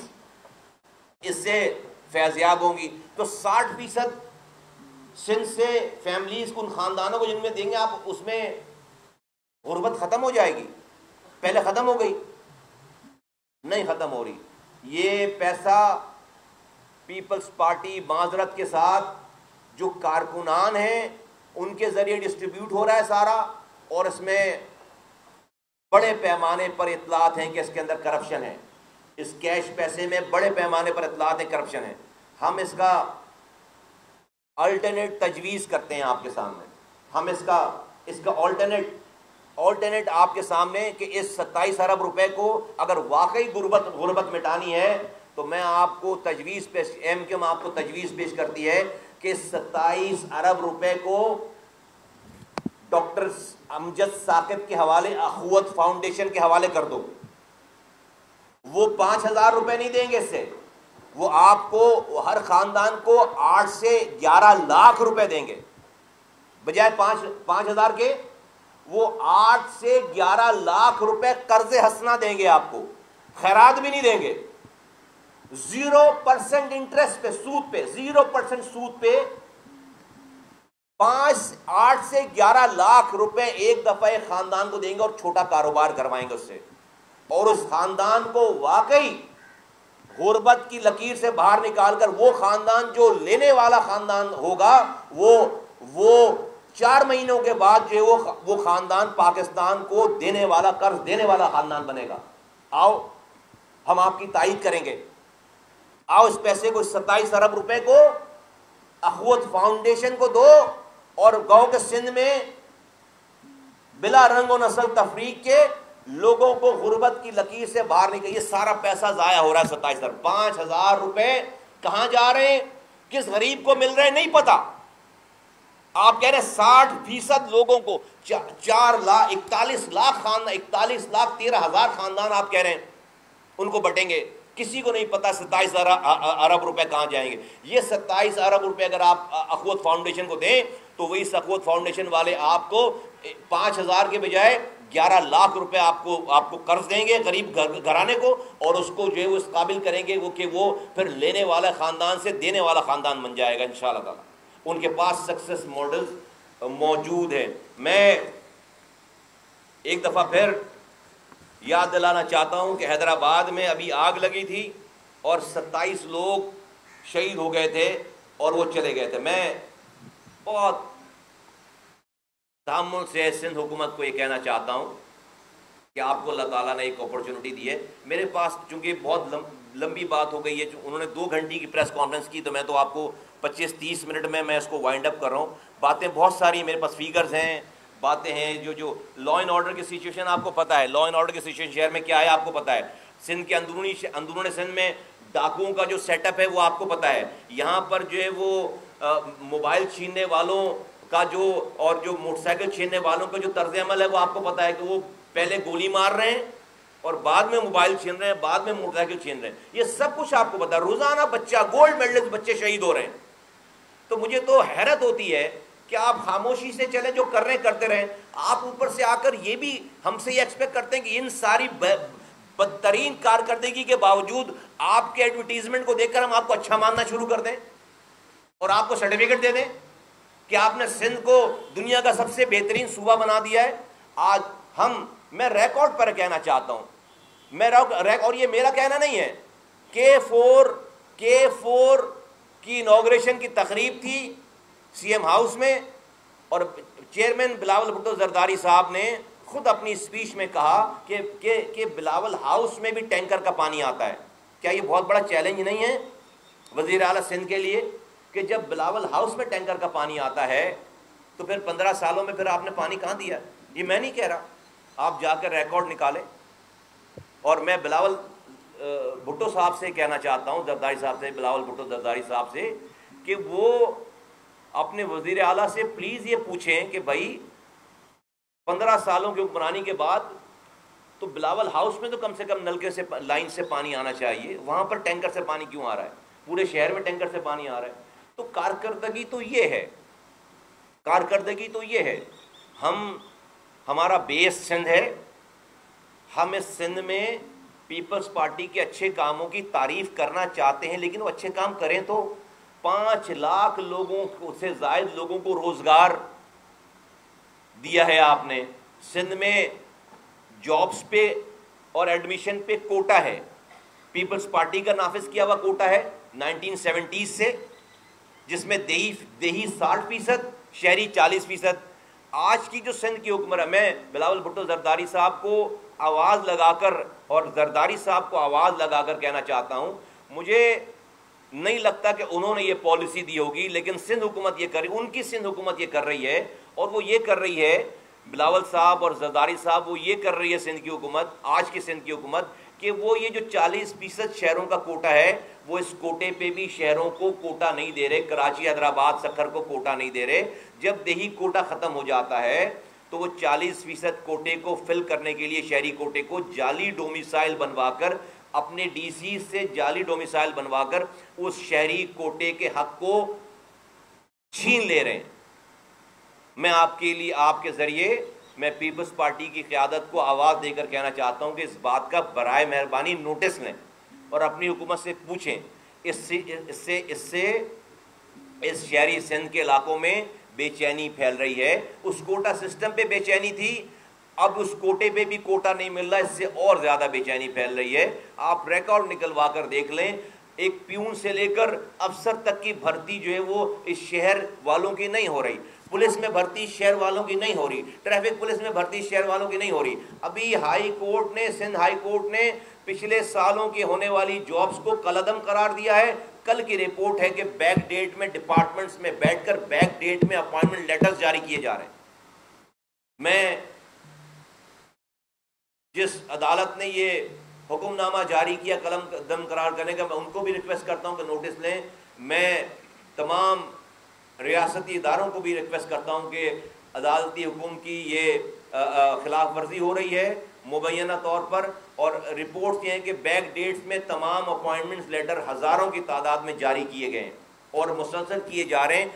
اس سے فیضیاب ہوں گی. تو 60% سندھ سے فیملیز کو، ان خاندانوں کو جن میں دیں گے آپ، اس میں غربت ختم ہو جائے گی. پہلے ختم ہو گئی؟ نہیں ختم ہو رہی. یہ پیسہ پیپلز پارٹی معذرت کے ساتھ جو کارکنان ہیں ان کے ذریعے ڈسٹریبیوٹ ہو رہا ہے سارا، اور اس میں بڑے پیمانے پر اطلاعات ہیں کہ اس کے اندر کرپشن ہے. اس کیش پیسے میں بڑے پیمانے پر اطلاعات کرپشن ہے. ہم اس کا الٹرنیٹ تجویز کرتے ہیں آپ کے سامنے. ہم اس کا آلٹرنیٹ آپ کے سامنے کہ اس 27 ارب روپے کو اگر واقعی غربت مٹانی ہے تو میں آپ کو تجویز پیش کیوں آپ کو تجویز پیش کرتی ہے کہ 27 ارب روپے کو ڈاکٹر امجد ثاقب کے حوالے، اخوت فاؤنڈیشن کے حوالے کر دو. وہ 5,000 روپے نہیں دیں گے، اس سے وہ آپ کو ہر خاندان کو 8 سے 11 لاکھ روپے دیں گے. بجائے 5,000 کے وہ 8 سے 11 لاکھ روپے قرض حسنہ دیں گے آپ کو. خیرات بھی نہیں دیں گے. 0% انٹرسٹ پہ، سود پہ، 0% سود پہ 8 سے 11 لاکھ روپے ایک دفعہ ایک خاندان کو دیں گے اور چھوٹا کاروبار کروائیں گے اس سے. اور اس خاندان کو واقعی غربت کی لکیر سے باہر نکال کر وہ خاندان جو لینے والا خاندان ہوگا وہ 4 مہینوں کے بعد جو وہ خاندان پاکستان کو دینے والا، قرض دینے والا خاندان بنے گا. آؤ ہم آپ کی تائید کریں گے. آؤ اس پیسے کو، 27 ارب روپے کو اخوت فاؤنڈیشن کو دو اور گاؤں کے سندھ میں بلا رنگ و نسل تفریق کے لوگوں کو غربت کی لکیر سے باہر نکل. یہ سارا پیسہ ضائع ہو رہا ہے. 27 ارب، 5,000 روپے کہاں جا رہے ہیں، کس غریب کو مل رہے ہیں نہیں پتا. آپ کہہ رہے ہیں 60% لوگوں کو، 41 لاکھ 13,000 خاندان آپ کہہ رہے ہیں ان کو بٹیں گے. کسی کو نہیں پتا 27 ارب روپے کہاں جائیں گے. یہ 27 ارب روپے اگر آپ اخوت فاؤنڈیشن کو دیں تو وہی اخوت فاؤنڈیشن والے آپ کو 5,000 کے بجائے 11 لاکھ روپے آپ کو قرض دیں گے غریب گھرانے کو، اور اس کو جو ہے وہ اس قابل کریں گے کہ وہ پھر لینے والا خاندان سے دینے والا خاندان بن جائے گا انشاءاللہ تعالی. ان کے پاس سکسیس ماڈلز موجود ہیں. میں ایک دفعہ پھر یاد دلانا چاہتا ہوں کہ حیدرآباد میں ابھی آگ لگی تھی اور 27 لوگ شہید ہو گئے تھے اور وہ چلے گئے تھے. میں بہت تحمل سے سندھ حکومت کو یہ کہنا چاہتا ہوں کہ آپ کو اللہ تعالیٰ نے ایک اپرچونٹی دی ہے. میرے پاس چونکہ بہت لمبی بات ہو گئی ہے، انہوں نے 2 گھنٹے کی پریس کانفرنس کی، تو میں تو آپ کو 25-30 منٹ میں اس کو وائنڈ اپ کر رہا ہوں. باتیں بہت ساری میرے پاس فیگرز ہیں، باتیں ہیں جو لا اینڈ آرڈر کی سچویشن آپ کو پتہ ہے. لا اینڈ آرڈر کی سچویشن شہر میں کیا ہے آپ کو پتہ ہے. سندھ کے اندرون سندھ میں ڈاکوؤں کا جو سیٹ اپ ہے وہ آپ کو پتہ ہے. یہاں پر جو ہے وہ موبائل چھیننے والوں کا اور جو موٹر سائیکل چھیننے والوں کا جو طرز عمل ہے وہ آپ کو پتہ ہے کہ وہ پہلے گولی مار رہے ہیں اور بعد میں موبائل چھین رہے ہیں، بعد میں موٹر سائیکل چھین رہے ہیں. یہ سب کچھ آپ کو پتہ ہے. روزانہ گولڈ میڈلسٹ بچے شہید ہو رہے ہیں. تو مجھے تو حیرت ہوتی ہے کہ آپ خاموشی سے چلیں، جو کر رہے ہیں کرتے رہیں. آپ اوپر سے آ کر یہ بھی ہم سے یہ ایکسپیکٹ کرتے ہیں کہ ان ساری بدترین کارکردگی کے باوجود آپ کے ایڈورٹیزمنٹ کو دیکھ کر ہم آپ کو اچھا ماننا شروع کر دیں اور آپ کو سرٹیفکیٹ دے دیں کہ آپ نے سندھ کو دنیا کا سب سے بہترین صوبہ بنا دیا ہے. آج میں ریکارڈ پر کہنا چاہتا ہوں، اور یہ میرا کہنا نہیں ہے. K4 کی انوگریشن کی تقریب تھی سی ایم ہاؤس میں، اور چیئرمین بلاول بھٹو زرداری صاحب نے خود اپنی اسپیچ میں کہا کہ بلاول ہاؤس میں بھی ٹینکر کا پانی آتا ہے. کیا یہ بہت بڑا چیلنج نہیں ہے وزیر اعلیٰ سندھ کے لیے کہ جب بلاول ہاؤس میں ٹینکر کا پانی آتا ہے تو پھر 15 سالوں میں پھر آپ نے پانی کہاں دیا؟ یہ میں نہیں کہہ رہا، آپ جا کر ریکارڈ نکالیں. اور میں بلاول بھٹو صاحب سے کہنا چاہتا ہوں، زرداری صاحب سے، بلاول بھٹو زرداری صاحب سے، کہ وہ اپنے وزیر اعلیٰ سے پلیز یہ پوچھیں کہ بھائی 15 سالوں کی حکمرانی کے بعد تو بلاول ہاؤس میں تو کم سے کم نلکے سے لائن سے پانی آنا چاہیے، وہاں پر ٹینکر سے پانی کیوں آ رہا ہے؟ پورے شہر میں ٹینکر سے پانی آ رہا ہے. تو کارکردگی تو یہ ہے. ہمارا بیس سندھ ہے. ہم اس سندھ میں پیپلز پارٹی کے اچھے کاموں کی تعریف کرنا چاہتے ہیں، لیکن وہ اچھے کام کریں تو 5 لاکھ لوگوں سے زائد لوگوں کو روزگار دیا ہے آپ نے. سندھ میں جابز پہ اور ایڈمیشن پہ کوٹا ہے، پیپلز پارٹی کا نافذ کیا ہوا کوٹا ہے 1970 سے، جس میں دیہی 60%، شہری 40%. آج کی جو سندھ کی حکمران، میں بلاول بھٹو زرداری صاحب کو آواز لگا کر اور زرداری صاحب کو آواز لگا کر کہنا چاہتا ہوں، مجھے نہیں لگتا کہ انہوں نے یہ پالیسی دی ہوگی، لیکن سندھ حکومت یہ کر رہی، ان کی سندھ حکومت یہ کر رہی ہے، اور وہ یہ کر رہی ہے، بلاول صاحب اور زرداری صاحب، وہ یہ کر رہی ہے سندھ کی حکومت، آج کی سندھ کی حکومت، کہ وہ یہ جو 40% شہروں کا کوٹا ہے، وہ اس کوٹے پہ بھی شہروں کو کوٹا نہیں دے رہے، کراچی، حیدرآباد، سکھر کو کوٹا نہیں دے رہے۔ جب دیہی کوٹا ختم ہو جاتا ہے تو وہ 40% کوٹے کو فل کرنے کے لیے شہری کوٹے کو جعلی ڈومیسائل بنوا کر، اپنے ڈی سی سے جعلی ڈومیسائل بنوا کر اس شہری کوٹے کے حق کو چھین لے رہے ہیں۔ میں آپ کے لیے، آپ کے ذریعے میں پیپلز پارٹی کی قیادت کو آواز دے کر کہنا چاہتا ہوں کہ اس بات کا برائے مہربانی نوٹس لیں اور اپنی حکومت سے پوچھیں، اس شہری سندھ کے علاقوں میں بے چینی پھیل رہی ہے۔ اس کوٹا سسٹم پہ بے چینی تھی، اب اس کوٹے پہ بھی کوٹا نہیں مل رہا، اس سے اور زیادہ بے چینی پھیل رہی ہے۔ آپ ریکارڈ نکلوا کر دیکھ لیں، ایک پیون سے لے کر افسر تک کی بھرتی جو ہے وہ اس شہر والوں کی نہیں ہو رہی، پولیس میں بھرتی شہر والوں کی نہیں ہو رہی، ٹریفک پولیس میں بھرتی شہر والوں کی نہیں ہو رہی۔ ابھی ہائی کورٹ نے، سندھ ہائی کورٹ نے پچھلے سالوں کی ہونے والی جابز کو کالعدم قرار دیا ہے۔ کل کی رپورٹ ہے کہ بیک ڈیٹ میں ڈپارٹمنٹس میں بیٹھ کر بیک ڈیٹ میں اپائنٹمنٹ لیٹرز جاری کیے جا رہے ہیں۔ میں جس عدالت نے یہ حکم نامہ جاری کیا قلم دم قرار کرنے کا، میں ان کو بھی ریکویسٹ کرتا ہوں کہ نوٹس لیں۔ میں تمام ریاستی اداروں کو بھی ریکویسٹ کرتا ہوں کہ عدالتی حکم کی یہ خلاف ورزی ہو رہی ہے مبینہ طور پر، اور رپورٹس یہ ہیں کہ بیک ڈیٹس میں تمام اپوائنٹمنٹس لیٹر ہزاروں کی تعداد میں جاری کیے گئے ہیں اور مسلسل کیے جا رہے ہیں،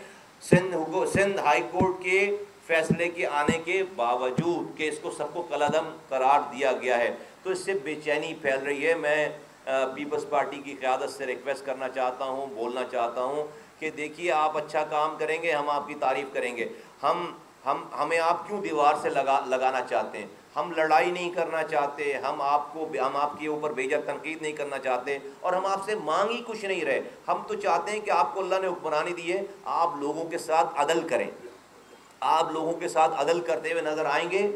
سندھ ہائی کورٹ کے فیصلے کے آنے کے باوجود کہ اس کو سب کو کالعدم قرار دیا گیا ہے۔ تو اس سے بے چینی پھیل رہی ہے۔ میں پیپلز پارٹی کی قیادت سے ریکویسٹ کرنا چاہتا ہوں، بولنا چاہتا ہوں کہ دیکھیے، آپ اچھا کام کریں گے، ہم آپ کی تعریف کریں گے۔ ہمیں آپ کیوں دیوار سے لگانا چاہتے ہیں؟ ہم لڑائی نہیں کرنا چاہتے، ہم آپ کے اوپر بیجا تنقید نہیں کرنا چاہتے، اور ہم آپ سے مانگ ہی کچھ نہیں رہے۔ ہم تو چاہتے ہیں کہ آپ کو اللہ نے حکمرانی دی ہے، آپ لوگوں کے ساتھ عدل کریں، آپ لوگوں کے ساتھ عدل کرتے ہوئے نظر آئیں گے۔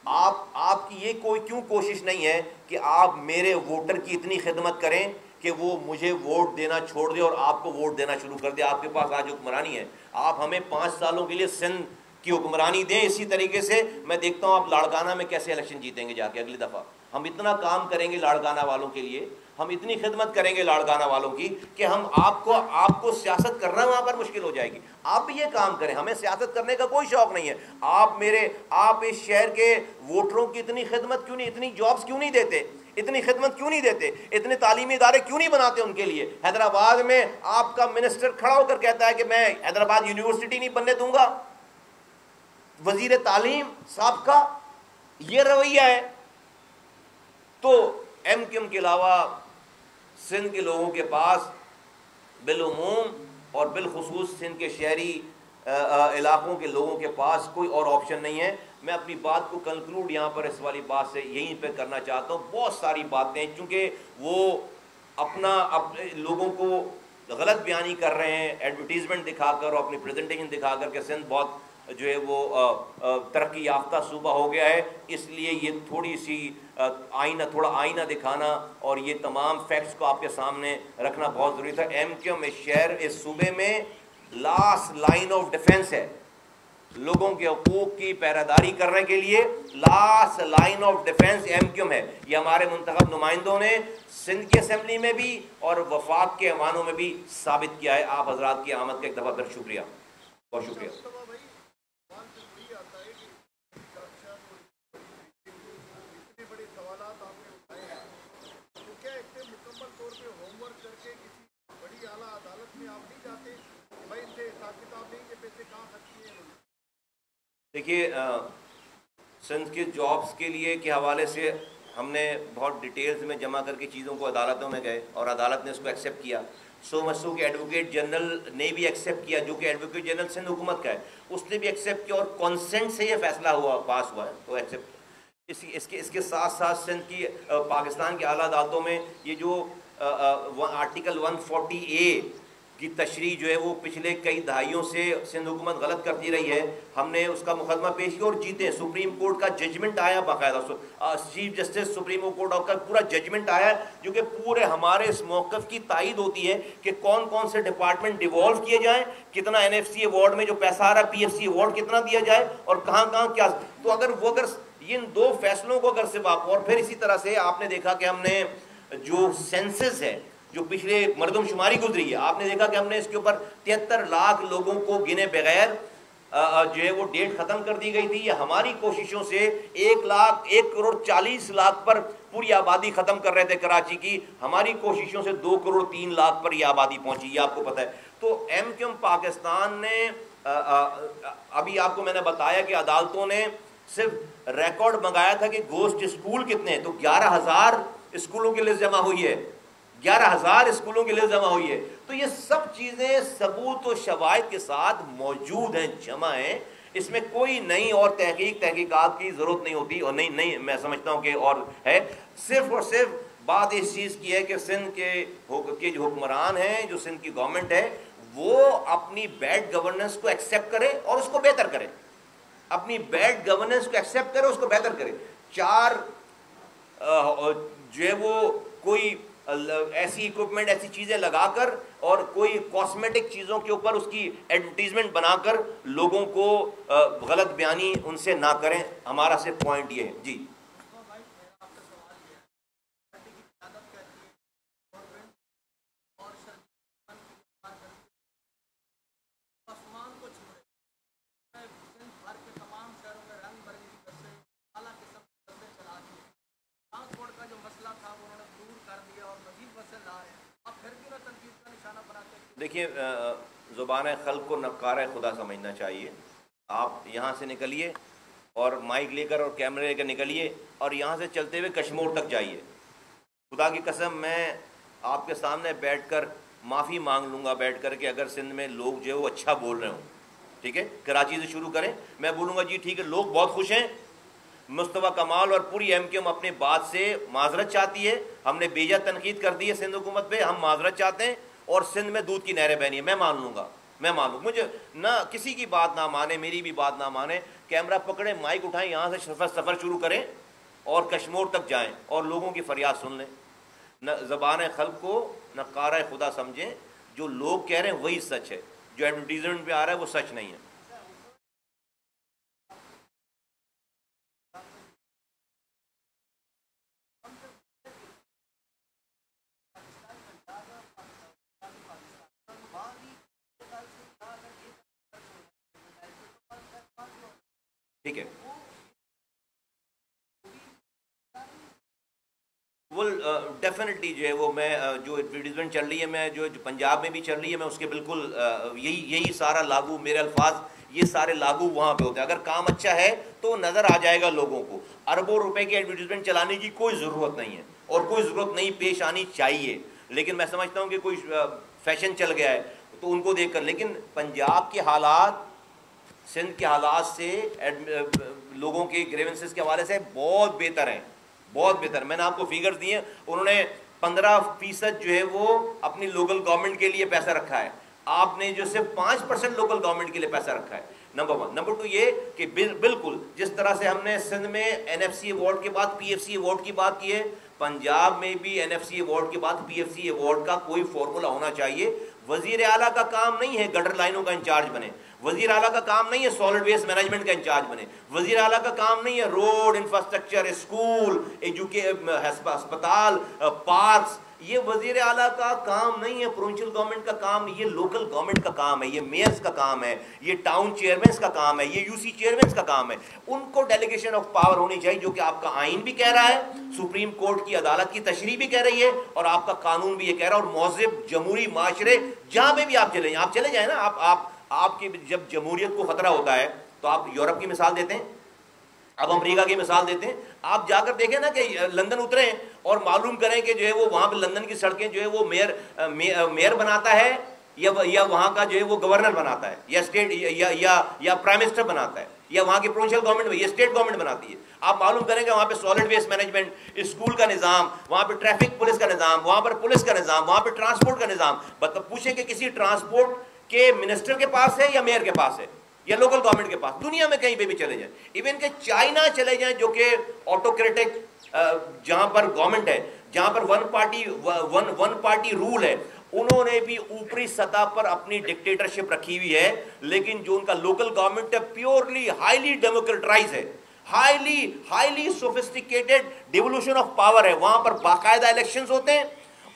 آپ کی یہ کوئی کیوں کوشش نہیں ہے کہ آپ میرے ووٹر کی اتنی خدمت کریں کہ وہ مجھے ووٹ دینا چھوڑ دے اور آپ کو ووٹ دینا شروع کر دے؟ آپ کے پاس آج حکمرانی ہے، آپ ہمیں 5 سالوں کے لیے سندھ کی حکمرانی دیں۔ اسی طریقے سے میں دیکھتا ہوں آپ لاڑکانہ میں کیسے الیکشن جیتیں گے جا کے اگلی دفعہ۔ ہم اتنا کام کریں گے لاڑکانہ والوں کے لیے، ہم اتنی خدمت کریں گے لاڑکانہ والوں کی کہ ہم آپ کو سیاست کرنا وہاں پر مشکل ہو جائے گی۔ آپ بھی یہ کام کریں، ہمیں سیاست کرنے کا کوئی شوق نہیں ہے۔ آپ اس شہر کے ووٹروں کی اتنی خدمت کیوں نہیں، اتنی جابز کیوں نہیں دیتے، اتنی خدمت کیوں نہیں دیتے، اتنے تعلیمی ادارے کیوں نہیں بناتے ان کے لیے؟ حیدرآباد میں آپ کا منسٹر کھڑا ہو کر کہتا ہے کہ میں حیدرآباد یونیورسٹی نہیں بننے دوں گا، وزیر تعلیم صاحب کا یہ رویہ ہے۔ تو ایم کیو ایم کے علاوہ سندھ کے لوگوں کے پاس بالعموم اور بالخصوص سندھ کے شہری علاقوں کے لوگوں کے پاس کوئی اور آپشن نہیں ہے۔ میں اپنی بات کو کنکلوڈ یہاں پر اس والی بات سے یہیں پہ کرنا چاہتا ہوں۔ بہت ساری باتیں، چونکہ وہ اپنے لوگوں کو غلط بیانی کر رہے ہیں، ایڈورٹیزمنٹ دکھا کر اور اپنی پریزنٹیشن دکھا کر کہ سندھ بہت جو ہے وہ ترقی یافتہ صوبہ ہو گیا ہے، اس لیے یہ تھوڑی سی تھوڑا آئینہ دکھانا اور یہ تمام فیکٹس کو آپ کے سامنے رکھنا بہت ضروری تھا۔ ایم کیو ایم اس شہر، اس صوبے میں لاسٹ لائن آف ڈیفنس ہے، لوگوں کے حقوق کی پہراداری کرنے کے لیے last line of defence M Q M ہے۔ یہ ہمارے منتخب نمائندوں نے سندھ کی اسمبلی میں بھی اور وفاق کے ایوانوں میں بھی ثابت کیا ہے۔ آپ حضرات کی آمد کا ایک دفعہ پھر شکریہ، بہت شکریہ۔ دیکھیے، سندھ کے جابز کے لیے کے حوالے سے ہم نے بہت ڈیٹیلز میں جمع کر کے چیزوں کو عدالتوں میں گئے اور عدالت نے اس کو ایکسیپٹ کیا۔ سو کے ایڈوکیٹ جنرل نے بھی ایکسیپٹ کیا، جو کہ ایڈوکیٹ جنرل سندھ حکومت کا ہے، اس نے بھی ایکسیپٹ کیا اور کانسینٹ سے یہ فیصلہ پاس ہوا ہے، تو ایکسیپٹ۔ اس کے ساتھ ساتھ سندھ کی پاکستان کی اعلیٰ عدالتوں میں یہ جو آرٹیکل 140A کی تشریح جو ہے وہ پچھلے کئی دہائیوں سے سندھ حکومت غلط کرتی رہی ہے. ہم نے اس کا مقدمہ پیش کیا اور جیتے. سپریم کورٹ کا ججمنٹ آیا باقاعدہ, چیف جسٹس سپریم کورٹ کا پورا ججمنٹ آیا جو کہ پورے ہمارے اس موقف کی تائید ہوتی ہے کہ کون کون سے ڈپارٹمنٹ ڈیوالو کیے جائیں, کتنا NFC ایوارڈ میں جو پیسہ آ رہا ہے PFC ایوارڈ کتنا دیا جائے اور کہاں کہاں کیا. تو اگر ان دو فیصلوں کو اگر صرف آپ, اور پھر اسی طرح سے آپ نے دیکھا کہ ہم نے جو سینسس ہے جو پچھلے مردم شماری گزری ہے, آپ نے دیکھا کہ ہم نے اس کے اوپر 73 لاکھ لوگوں کو گنے بغیر جو ہے وہ ڈیٹ ختم کر دی گئی تھی. یہ ہماری کوششوں سے 1,40,00,000 پر پوری آبادی ختم کر رہے تھے کراچی کی, ہماری کوششوں سے 2,03,00,000 پر یہ آبادی پہنچی, یہ آپ کو پتہ ہے. تو MQM پاکستان نے ابھی آپ کو میں نے بتایا کہ عدالتوں نے صرف ریکارڈ منگایا تھا کہ گوشت اسکول کتنے ہیں, تو 11,000 اسکولوں کی لسٹ جمع ہوئی ہے, 11,000 اسکولوں کی لسٹ جمع ہوئی ہے. تو یہ سب چیزیں ثبوت و شواہد کے ساتھ موجود ہیں, جمع ہیں. اس میں کوئی نئی اور تحقیقات کی ضرورت نہیں ہوتی, اور نہیں میں سمجھتا ہوں کہ اور ہے. صرف اور صرف بات اس چیز کی ہے کہ سندھ کے جو حکمران ہیں, جو سندھ کی گورنمنٹ ہے, وہ اپنی بیڈ گورننس کو ایکسیپٹ کرے اور اس کو بہتر کرے, اپنی بیڈ گورننس کو ایکسیپٹ کرے, اس کو بہتر کرے. جو ہے وہ کوئی ایسی اکوپمنٹ, ایسی چیزیں لگا کر اور کوئی کاسمیٹک چیزوں کے اوپر اس کی ایڈورٹیزمنٹ بنا کر لوگوں کو غلط بیانی ان سے نہ کریں. ہمارا صرف پوائنٹ یہ ہے. جی دیکھیے, زبان خلق کو نقار خدا سمجھنا چاہیے. آپ یہاں سے نکلیے اور مائک لے کر اور کیمرے لے کر نکلیے اور یہاں سے چلتے ہوئے کشمور تک جائیے. خدا کی قسم میں آپ کے سامنے بیٹھ کر معافی مانگ لوں گا بیٹھ کر کہ اگر سندھ میں لوگ جو ہے وہ اچھا بول رہے ہوں. ٹھیک ہے, کراچی سے شروع کریں, میں بولوں گا جی ٹھیک ہے لوگ بہت خوش ہیں. مصطفیٰ کمال اور پوری MQM اپنے بات سے معذرت چاہتی ہے. ہم نے بیجا تنقید کر دی ہے سندھ حکومت پہ, ہم معذرت چاہتے ہیں. اور سندھ میں دودھ کی نہریں بہنی ہے, میں مان لوں گا, میں مان لوں. مجھے نہ کسی کی بات نہ مانے, میری بھی بات نہ مانے, کیمرہ پکڑیں, مائک اٹھائیں, یہاں سے سفر شروع کریں اور کشمور تک جائیں اور لوگوں کی فریاد سن لیں. نہ زبان خلق کو نہ قارئ خدا سمجھیں. جو لوگ کہہ رہے ہیں وہی سچ ہے, جو ایڈورٹیزمنٹ پہ آ رہا ہے وہ سچ نہیں ہے. ٹھیک ہے, وہ ڈیفینیٹلی جو ہے وہ میں جو ایڈورٹیزمنٹ چل رہی ہے, میں جو پنجاب میں بھی چل رہی ہے, میں اس کے بالکل یہی سارا لاگو, میرے الفاظ یہ سارے لاگو وہاں پہ ہوتے ہیں. اگر کام اچھا ہے تو نظر آ جائے گا لوگوں کو. اربوں روپے کی ایڈورٹیزمنٹ چلانے کی کوئی ضرورت نہیں ہے اور کوئی ضرورت نہیں پیش آنی چاہیے. لیکن میں سمجھتا ہوں کہ کوئی فیشن چل گیا ہے تو ان کو دیکھ کر, لیکن پنجاب کے حالات سندھ کے حالات سے لوگوں کے گریونسز کے حوالے سے بہت بہتر ہیں, بہت بہتر. میں نے آپ کو فیگرز دیے, انہوں نے 15% جو ہے وہ اپنی لوکل گورنمنٹ کے لیے پیسہ رکھا ہے, آپ نے جو صرف 5% لوکل گورنمنٹ کے لیے پیسہ رکھا ہے. نمبر 1. نمبر 2 یہ کہ بالکل جس طرح سے ہم نے سندھ میں NFC ایوارڈ کے بعد PFC ایوارڈ کی بات کی ہے, پنجاب میں بھی NFC ایوارڈ کے بعد PFC ایوارڈ کا کوئی فارمولا ہونا چاہیے. وزیر اعلیٰ کا کام نہیں ہے گٹر لائنوں کا انچارج بنے, وزیر اعلیٰ کا کام نہیں ہے سالڈ ویسٹ مینجمنٹ کا انچارج بنے, وزیر اعلیٰ کا کام نہیں ہے روڈ انفراسٹرکچر, اسکول, ہسپتال, پارکس, یہ وزیر اعلیٰ کا کام نہیں ہے, پروونشل گورنمنٹ کا کام, یہ لوکل گورنمنٹ کا کام ہے, یہ میئرز کا کام ہے, یہ ٹاؤن چیئرمینس کا کام ہے, یہ UC چیئرمینس کا کام ہے. ان کو ڈیلیگیشن آف پاور ہونی چاہیے, جو کہ آپ کا آئین بھی کہہ رہا ہے, سپریم کورٹ کی عدالت کی تشریح بھی کہہ رہی ہے, اور آپ کا قانون بھی یہ کہہ رہا ہے. اور مہذب جمہوری معاشرے جہاں پہ بھی آپ چلے جائیں نا, آپ کی جب جمہوریت کو خطرہ ہوتا ہے تو آپ یورپ کی مثال دیتے ہیں, اب امریکہ کی مثال دیتے ہیں. آپ جا کر دیکھیں نا کہ لندن اتریں اور معلوم کریں کہ جو ہے وہ وہاں پہ لندن کی سڑکیں جو ہے وہ میئر بناتا ہے یا وہاں کا جو ہے وہ گورنر بناتا ہے, یا اسٹیٹ یا پرائم منسٹر بناتا ہے, یا وہاں کی پروونشل گورنمنٹ یہ اسٹیٹ گورنمنٹ بناتی ہے. آپ معلوم کریں کہ وہاں پہ سالڈ ویسٹ مینجمنٹ, اسکول کا نظام, وہاں پہ ٹریفک پولیس کا نظام, وہاں پر پولیس کا نظام, وہاں پہ ٹرانسپورٹ کا نظام. مطلب پوچھیں کہ کسی ٹرانسپورٹ کے منسٹر کے پاس ہے یا میئر کے پاس ہے یا لوکل گورنمنٹ کے پاس؟ دنیا میں کہیں پہ بھی چلے جائیں, ایون کہ چائنا چلے جائیں جو کہ آٹوکریٹک جہاں پر گورنمنٹ ہے, جہاں پر ون پارٹی رول ہے, انہوں نے بھی اوپری سطح پر اپنی ڈکٹیٹرشپ رکھی ہوئی ہے, لیکن جو ان کا لوکل گورنمنٹ ہے پیورلی ہائیلی ڈیموکریٹائز ہے, highly sophisticated devolution of power ہے. وہاں پر باقاعدہ الیکشنز ہوتے ہیں.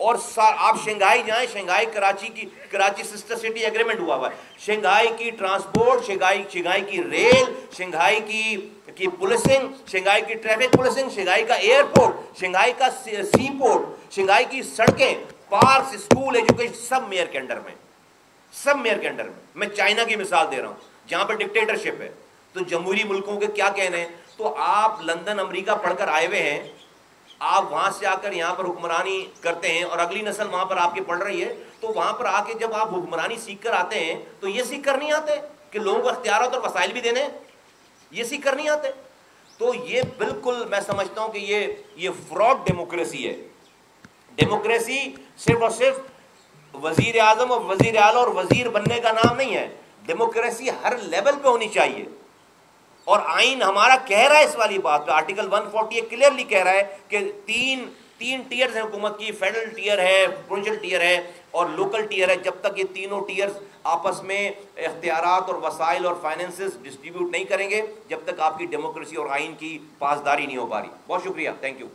اور آپ شنگھائی جائیں, Shanghai Karachi sister city agreement ہوا ہوا ہے. شنگھائی کی ٹرانسپورٹ, شنگھائی کی ریل, شنگھائی کی پولیسنگ, شنگھائی کی ٹریفک پولیسنگ, شنگھائی کا ایئرپورٹ, شنگھائی کا سی پورٹ, شنگھائی کی سڑکیں, پارکس, اسکول, ایجوکیشن, سب میئر کے انڈر میں, سب میئر کے انڈر میں. میں چائنا کی مثال دے رہا ہوں جہاں پر ڈکٹیٹرشپ ہے. تو جمہوری ملکوں کے کیا کہنے ہیں؟ تو آپ لندن امریکہ پڑھ کر آئے ہوئے ہیں, آپ وہاں سے آ کر یہاں پر حکمرانی کرتے ہیں اور اگلی نسل وہاں پر آپ کی پڑھ رہی ہے, تو وہاں پر آ کے جب آپ حکمرانی سیکھ کر آتے ہیں تو یہ سیکھ کر نہیں آتے کہ لوگوں کو اختیارات اور وسائل بھی دینے, یہ سیکھ کر نہیں آتے. تو یہ بالکل میں سمجھتا ہوں کہ یہ فراڈ ڈیموکریسی ہے. ڈیموکریسی صرف اور صرف وزیر اعظم اور وزیر اعلیٰ اور وزیر بننے کا نام نہیں ہے. ڈیموکریسی ہر لیول پہ ہونی چاہیے, اور آئین ہمارا کہہ رہا ہے اس والی بات پہ. آرٹیکل 148 کلیئرلی کہہ رہا ہے کہ تین ٹیئرز ہیں حکومت کی, فیڈرل ٹیئر ہے, پروونشل ٹیئر ہے اور لوکل ٹیئر ہے. جب تک یہ تینوں ٹیئرز آپس میں اختیارات اور وسائل اور فائننسز ڈسٹریبیوٹ نہیں کریں گے, جب تک آپ کی ڈیموکریسی اور آئین کی پاسداری نہیں ہو پا رہی. بہت شکریہ, تھینک یو.